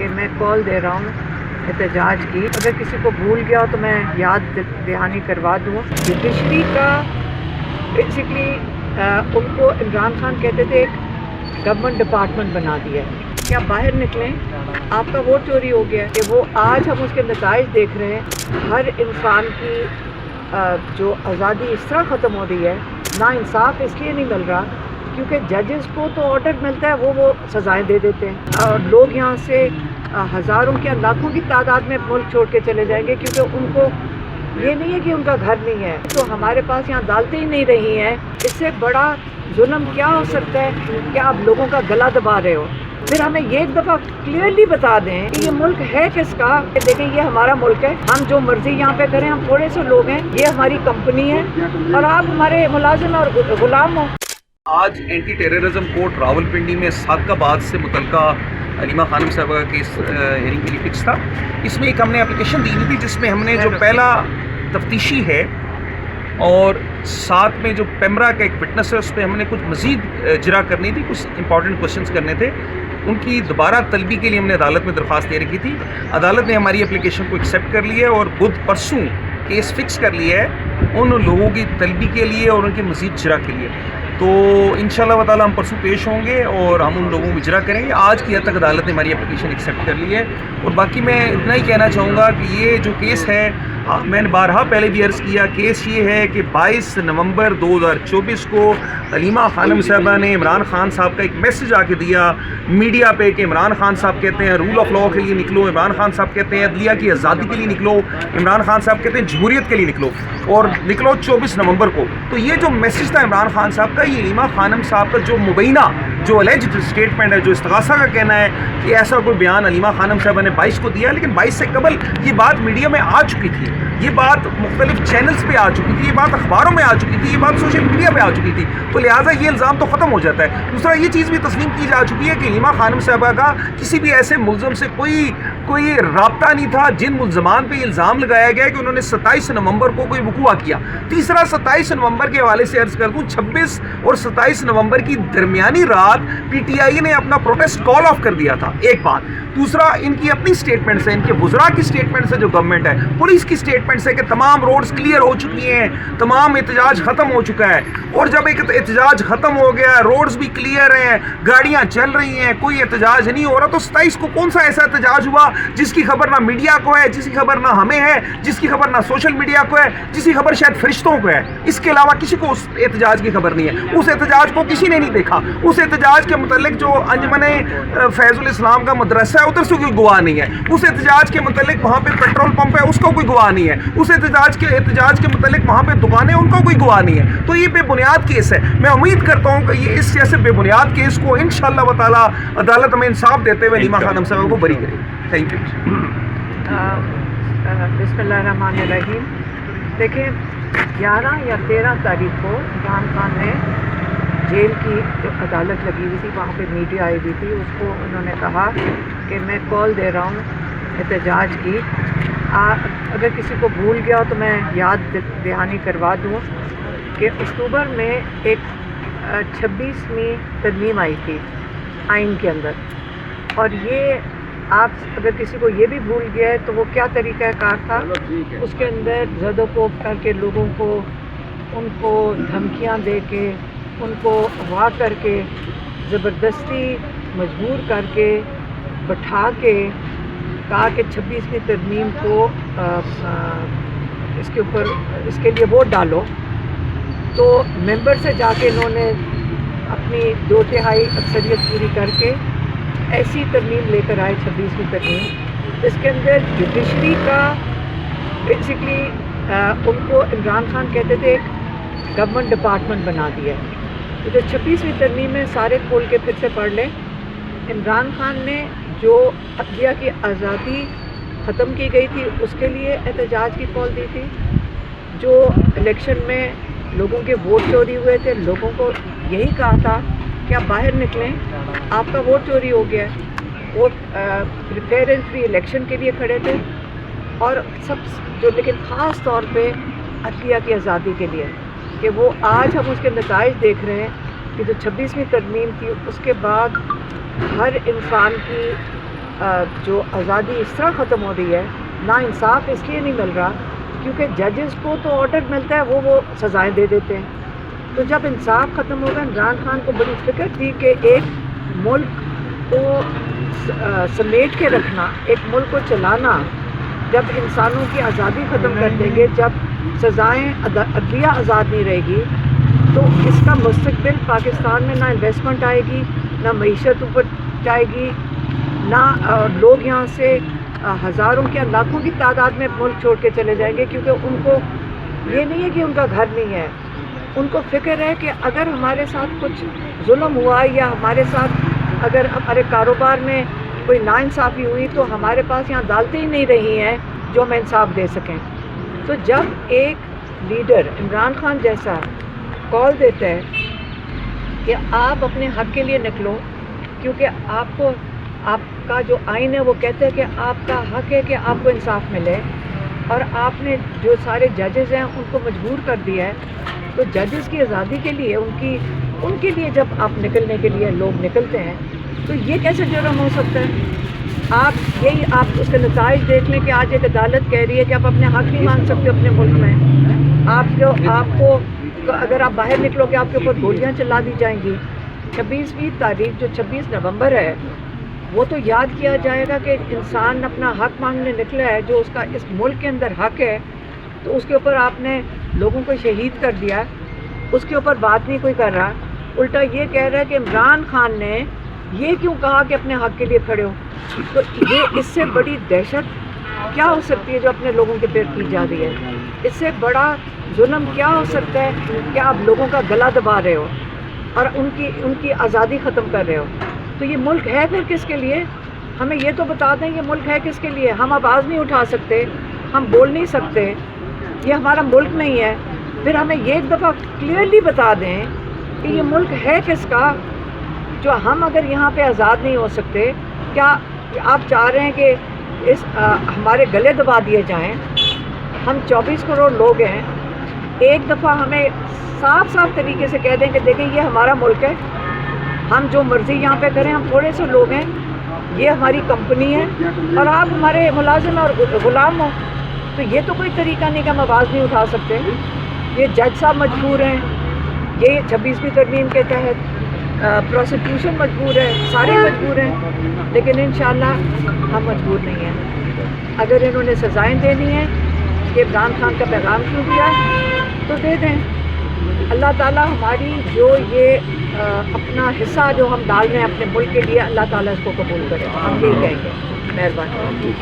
کہ میں کال دے رہا ہوں احتجاج کی. اگر کسی کو بھول گیا ہو تو میں یاد دہانی کروا دوں. جوڈیشری کا بیسکلی ان کو عمران خان کہتے تھے ایک گورنمنٹ ڈپارٹمنٹ بنا دیا ہے کہ آپ باہر نکلیں, آپ کا ووٹ چوری ہو گیا ہے. کہ وہ آج ہم اس کے نتائج دیکھ رہے ہیں. ہر انسان کی جو آزادی اس طرح ختم ہو رہی ہے, نا انصاف اس لیے نہیں مل رہا کیونکہ ججز کو تو آرڈر ملتا ہے, وہ سزائیں دے دیتے ہیں اور لوگ یہاں سے ہزاروں کیا لاکھوں کی تعداد میں ملک چھوڑ کے چلے جائیں گے کیونکہ ان کو یہ نہیں ہے کہ ان کا گھر نہیں ہے. تو ہمارے پاس یہاں عدالتیں ہی نہیں رہی ہیں. اس سے بڑا ظلم کیا ہو سکتا ہے کہ آپ لوگوں کا گلا دبا رہے ہو. پھر ہمیں یہ ایک دفعہ کلیئرلی بتا دیں کہ یہ ملک ہے کس کا. دیکھیں یہ ہمارا ملک ہے, ہم جو مرضی یہاں پہ کریں, ہم تھوڑے سے لوگ ہیں, یہ ہماری کمپنی ہے اور آپ ہمارے ملازم اور غلام ہو. آج اینٹی ٹیررزم کورٹ راولپنڈی میں صادق آباد سے متعلقہ علیمہ خانم صاحبہ کا کیس ہیئرنگ کے لیے فکس تھا. اس میں ایک ہم نے اپلیکیشن دی ہوئی تھی جس میں ہم نے جو پہلا تفتیشی ہے اور ساتھ میں جو پیمرا کا ایک وٹنس ہے اس پہ ہم نے کچھ مزید اجرا کرنی تھی, کچھ امپورٹنٹ کوشچنس کرنے تھے. ان کی دوبارہ طلبی کے لیے ہم نے عدالت میں درخواست دے رکھی تھی. عدالت نے ہماری اپلیکیشن کو ایکسیپٹ کر لیا ہے اور بدھ پرسوں کیس فکس کر لیا ہے ان لوگوں کی طلبی کے لیے اور ان کے مزید اجرا کے لیے. تو انشاءاللہ تعالی ہم پرسوں پیش ہوں گے اور ہم ان لوگوں کو اجرا کریں گے. آج کی حد تک عدالت نے ہماری اپلیکیشن ایکسیپٹ کر لی ہے. اور باقی میں اتنا ہی کہنا چاہوں گا کہ یہ جو کیس ہے, میں نے بارہا پہلے بھی عرض کیا, کیس یہ ہے کہ 22 نومبر 2024 کو علیمہ خانم صاحبہ نے عمران خان صاحب کا ایک میسج آ کے دیا میڈیا پہ کہ عمران خان صاحب کہتے ہیں رول آف لاء کے لیے نکلو, عمران خان صاحب کہتے ہیں عدلیہ کی آزادی کے لیے نکلو, عمران خان صاحب کہتے ہیں جمہوریت کے لیے نکلو, اور نکلو 24 نومبر کو. تو یہ جو میسج تھا عمران خان صاحب کا, یہ علیمہ خانم صاحب کا جو مبینہ جو الیجڈ اسٹیٹمنٹ ہے, جو استغاثہ کا کہنا ہے کہ ایسا کوئی بیان علیمہ خانم صاحبہ نے 22 کو دیا, لیکن 22 سے قبل یہ بات میڈیا میں آ چکی تھی, یہ بات مختلف چینلز پہ آ چکی تھی, یہ بات اخباروں میں آ چکی تھی, یہ بات سوشل میڈیا پہ آ چکی تھی. تو لہٰذا یہ الزام تو ختم ہو جاتا ہے. دوسرا یہ چیز بھی تسلیم کی جا چکی ہے کہ علیمہ خانم صاحبہ کا کسی بھی ایسے ملزم سے کوئی رابطہ نہیں تھا جن ملزمان پہ یہ الزام لگایا گیا ہے کہ انہوں نے 27 نومبر کو کوئی وقوع کیا. تیسرا 27 نومبر کے حوالے سے عرض کر دوں, 26 اور 27 نومبر کی درمیانی رات پی ٹی آئی نے اپنا پروٹیسٹ کال آف کر دیا تھا, ایک بات. دوسرا ان کی اپنی سٹیٹمنٹس ہیں, ان کے وزراء کی سٹیٹمنٹس ہے جو گورنمنٹ ہے, پولیس کی سٹیٹمنٹس ہے کہ تمام روڈز کلیئر ہو چکی ہیں, تمام احتجاج ختم ہو چکا ہے. اور جب ایک احتجاج ختم ہو گیا, روڈز بھی کلیئر ہیں, گاڑیاں چل رہی ہیں, کوئی احتجاج نہیں ہو رہا, تو 27 کو کون سا ایسا احتجاج ہوا جس کی خبر نہ میڈیا کو ہے, جس کی خبر نہ ہمیں ہے, جس کی خبر نہ سوشل میڈیا کو ہے, جس کی خبر شاید فرشتوں کو ہے. اس کے علاوہ کسی کو اس احتجاج کی خبر نہیں ہے. اس احتجاج کو کسی نے نہیں دیکھا. اس احتجاج کے متعلق جو انجمن فیض الاسلام کا مدرسہ ہے ادھر سے کوئی گواہ نہیں ہے. اس احتجاج کے متعلق وہاں پہ پیٹرول پمپ ہے, اس کا کوئی گواہ نہیں ہے. اس احتجاج کے متعلق وہاں پہ دکانیں, ان کا کوئی گواہ نہیں ہے. تو یہ بے بنیاد کیس ہے. میں امید کرتا ہوں کہ یہ اس جیسے بے بنیاد کیس کو انشاءاللہ تعالی عدالت ہمیں انصاف دیتے ہوئے علیمہ خانم صاحب کو بری کرے. Thank you. بسم اللہ الرحمن الرحیم. دیکھیں 11 یا 13 تاریخ کو عمران خان نے جیل کی جو عدالت لگی ہوئی تھی وہاں پہ میڈیا آئی ہوئی تھی, اس کو انہوں نے کہا کہ میں کال دے رہا ہوں احتجاج کی. اگر کسی کو بھول گیا ہو تو میں یاد دہانی کروا دوں کہ اکتوبر میں ایک 26ویں ترمیم آئی تھی آئین کے اندر, اور یہ آپ اگر کسی کو یہ بھی بھول گیا ہے تو وہ کیا طریقہ کار تھا. اس کے اندر زد و کوب کر کے لوگوں کو, ان کو دھمکیاں دے کے, ان کو اغوا کر کے, زبردستی مجبور کر کے, بٹھا کے کہا کہ 26ویں ترمیم کو اس کے اوپر اس کے لیے ووٹ ڈالو. تو ممبر سے جا کے انہوں نے اپنی 2/3 اکثریت پوری کر کے ایسی ترمیم لے کر آئے 26ویں ترمیم. اس کے اندر جوڈیشری کا بیسکلی ان کو عمران خان کہتے تھے ایک گورنمنٹ ڈپارٹمنٹ بنا دیا ہے. تو جو 26ویں ترمیم میں سارے کھول کے پھر سے پڑھ لیں. عمران خان نے جو عدلیہ کی آزادی ختم کی گئی تھی اس کے لیے احتجاج کی کال دی تھی. جو الیکشن میں لوگوں کے ووٹ چوری ہوئے تھے, لوگوں کو یہی کہا تھا کہ آپ باہر نکلیں, آپ کا ووٹ چوری ہو گیا ہے. Vote fair and free election کے لیے کھڑے تھے, اور لیکن خاص طور پہ عدلیہ کی آزادی کے لیے, کہ وہ آج ہم اس کے نتائج دیکھ رہے ہیں کہ جو 26ویں ترمیم تھی اس کے بعد ہر انسان کی جو آزادی اس طرح ختم ہو رہی ہے، نا انصاف اس لیے نہیں مل رہا کیونکہ ججز کو تو آرڈر ملتا ہے، وہ سزائیں دے دیتے ہیں. تو جب انصاف ختم ہوگا، عمران خان کو بڑی فکر تھی کہ ایک ملک کو سمیٹ کے رکھنا، ایک ملک کو چلانا، جب انسانوں کی آزادی ختم کر دیں گے، جب سزائیں عدلیہ آزاد نہیں رہے گی، تو اس کا مستقبل پاکستان میں نہ انویسٹمنٹ آئے گی، نہ معیشت اوپر جائے گی، نہ لوگ یہاں سے ہزاروں کیا لاکھوں کی تعداد میں ملک چھوڑ کے چلے جائیں گے، کیونکہ ان کو یہ نہیں ہے کہ ان کا گھر نہیں ہے، ان کو فکر ہے کہ اگر ہمارے ساتھ کچھ ظلم ہوا یا ہمارے ساتھ اگر ہمارے کاروبار میں کوئی ناانصافی ہوئی تو ہمارے پاس یہاں عدالتیں ہی نہیں رہی ہیں جو ہمیں انصاف دے سکیں. تو جب ایک لیڈر عمران خان جیسا کال دیتا ہے کہ آپ اپنے حق کے لیے نکلو، کیونکہ آپ کا جو آئین ہے وہ کہتا ہے کہ آپ کا حق ہے کہ آپ کو انصاف ملے، اور آپ نے جو سارے ججز ہیں ان کو مجبور کر دیا ہے، تو ججز کی آزادی کے لیے ان کے لیے جب آپ نکلنے کے لیے لوگ نکلتے ہیں تو یہ کیسے جرم ہو سکتا ہے؟ آپ اس کے نتائج دیکھ لیں کہ آج ایک عدالت کہہ رہی ہے کہ آپ اپنے حق نہیں مانگ سکتے اپنے ملک میں. آپ کو اگر آپ باہر نکلو گے آپ کے اوپر گولیاں چلا دی جائیں گی. 26ویں تاریخ جو 26 نومبر ہے وہ تو یاد کیا جائے گا کہ انسان اپنا حق مانگنے نکلا ہے، جو اس کا اس ملک کے اندر حق ہے، تو اس کے اوپر آپ نے لوگوں کو شہید کر دیا. اس کے اوپر بات نہیں کوئی کر رہا، الٹا یہ کہہ رہا ہے کہ عمران خان نے یہ کیوں کہا کہ اپنے حق کے لیے کھڑے ہو. تو یہ اس سے بڑی دہشت کیا ہو سکتی ہے جو اپنے لوگوں کے پیٹ کی جا رہی ہے؟ اس سے بڑا ظلم کیا ہو سکتا ہے کہ آپ لوگوں کا گلا دبا رہے ہو اور ان کی آزادی ختم کر رہے ہو. تو یہ ملک ہے پھر کس کے لیے؟ ہمیں یہ تو بتا دیں یہ ملک ہے کس کے لیے. ہم آواز نہیں اٹھا سکتے، ہم بول نہیں سکتے، یہ ہمارا ملک نہیں ہے. پھر ہمیں یہ ایک دفعہ کلیئرلی بتا دیں کہ یہ ملک ہے کس کا، جو ہم اگر یہاں پہ آزاد نہیں ہو سکتے. کیا آپ چاہ رہے ہیں کہ ہمارے گلے دبا دیے جائیں؟ ہم 24 کروڑ لوگ ہیں، ایک دفعہ ہمیں صاف طریقے سے کہہ دیں کہ دیکھیں یہ ہمارا ملک ہے، ہم جو مرضی یہاں پہ کریں، ہم تھوڑے سے لوگ ہیں، یہ ہماری کمپنی ہے اور آپ ہمارے ملازم اور غلام ہو. تو یہ تو کوئی طریقہ نہیں کہ ہم آواز نہیں اٹھا سکتے. یہ جج صاحب مجبور ہیں، یہ 26ویں ترمیم کے تحت پروسیکیوشن مجبور ہے، سارے مجبور ہیں، لیکن انشاءاللہ ہم مجبور نہیں ہیں. اگر انہوں نے سزائیں دینی ہیں کہ عمران خان کا پیغام کیوں دیا تو دے دیں. اللہ تعالیٰ ہماری جو یہ اپنا حصہ جو ہم ڈال رہے ہیں اپنے ملک کے لیے، اللہ تعالیٰ اس کو قبول کرے. ہم یہی کہیں گے. مہربانی.